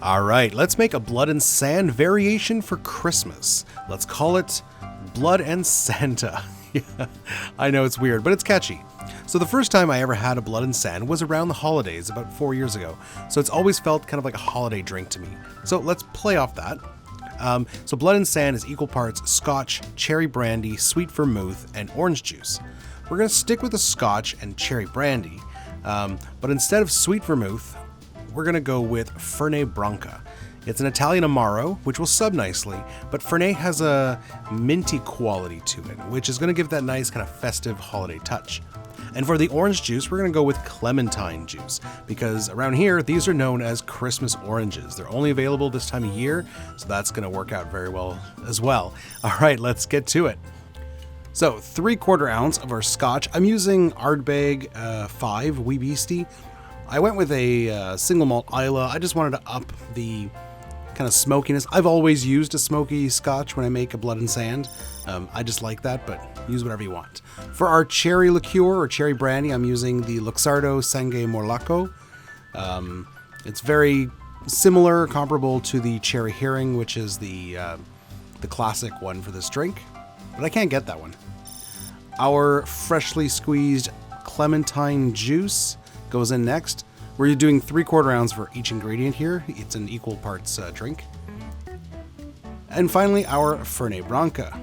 All right, let's make a blood and sand variation for Christmas. Let's call it Blood and Santa. Yeah, I know it's weird, but it's catchy. So the first time I ever had a blood and sand was around the holidays about 4 years ago. So it's always felt kind of like a holiday drink to me. So let's play off that. So blood and sand is equal parts Scotch, cherry brandy, sweet vermouth, and orange juice. We're going to stick with the Scotch and cherry brandy, but instead of sweet vermouth, we're going to go with Fernet Branca. It's an Italian Amaro, which will sub nicely, but Fernet has a minty quality to it, which is going to give that nice kind of festive holiday touch. And for the orange juice, we're going to go with Clementine Juice, because around here, these are known as Christmas oranges. They're only available this time of year, so that's going to work out very well as well. All right, let's get to it. So 3/4 ounce of our Scotch. I'm using Ardbeg 5 Wee Beastie. I went with a single malt Isla. I just wanted to up the kind of smokiness. I've always used a smoky Scotch when I make a blood and sand. I just like that, but use whatever you want. For our cherry liqueur or cherry brandy, I'm using the Luxardo Sangue Morlacco. It's very similar, comparable to the cherry herring, which is the classic one for this drink, but I can't get that one. Our freshly squeezed Clementine Juice goes in next. We're doing 3/4 ounce for each ingredient here. It's an equal parts drink. And finally, our Fernet Branca.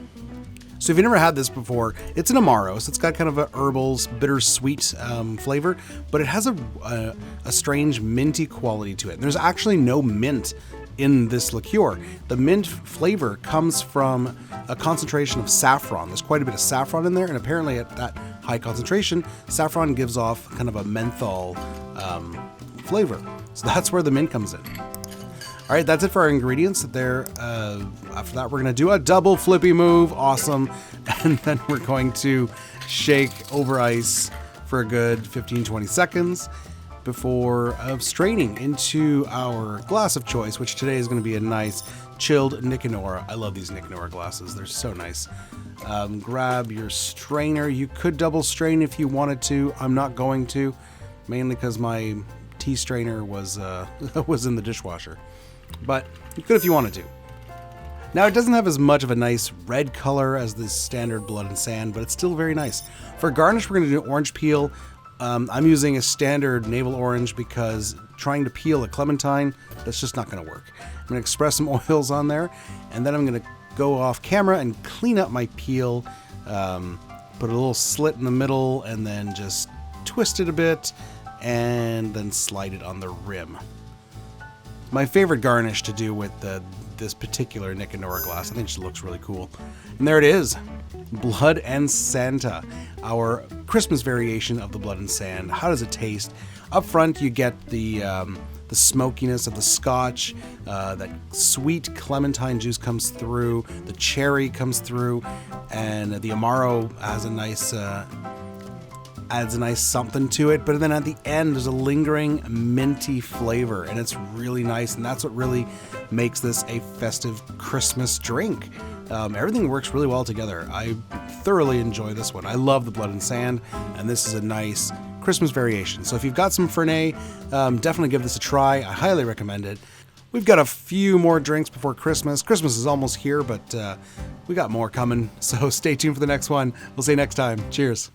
So if you've never had this before, it's an Amaro, so it's got kind of a herbals, bittersweet flavor, but it has a strange minty quality to it. And there's actually no mint in this liqueur. The mint flavor comes from a concentration of saffron. There's quite a bit of saffron in there, and apparently at that high concentration, saffron gives off kind of a menthol flavor. So that's where the mint comes in. All right, that's it for our ingredients. After that, we're gonna do a double flippy move, awesome, and then we're going to shake over ice for a good 15-20 seconds before straining into our glass of choice, which today is going to be a nice chilled Nicanora. I love these Nicanora glasses; they're so nice. Grab your strainer. You could double strain if you wanted to. I'm not going to, mainly because my tea strainer was in the dishwasher. But you could if you wanted to. Now, it doesn't have as much of a nice red color as the standard blood and sand, but it's still very nice. For garnish, we're going to do orange peel. I'm using a standard navel orange because trying to peel a clementine, that's just not going to work. I'm going to express some oils on there, and then I'm going to go off camera and clean up my peel, put a little slit in the middle, and then just twist it a bit, and then slide it on the rim. My favorite garnish to do with this particular Nicanora glass. I think it just looks really cool. And there it is, Blood and Santa, our Christmas variation of the blood and sand. How does it taste? Up front, you get the smokiness of the Scotch, that sweet clementine juice comes through, the cherry comes through, and the Amaro has a nice adds a nice something to it, but then at the end there's a lingering minty flavor, and it's really nice, and that's what really makes this a festive Christmas drink. Everything works really well together. I thoroughly enjoy this one. I love the blood and sand, and this is a nice Christmas variation. So if you've got some Fernet, definitely give this a try. I highly recommend it. We've got a few more drinks before Christmas. Christmas is almost here, but we got more coming, so stay tuned for the next one. We'll see you next time. Cheers.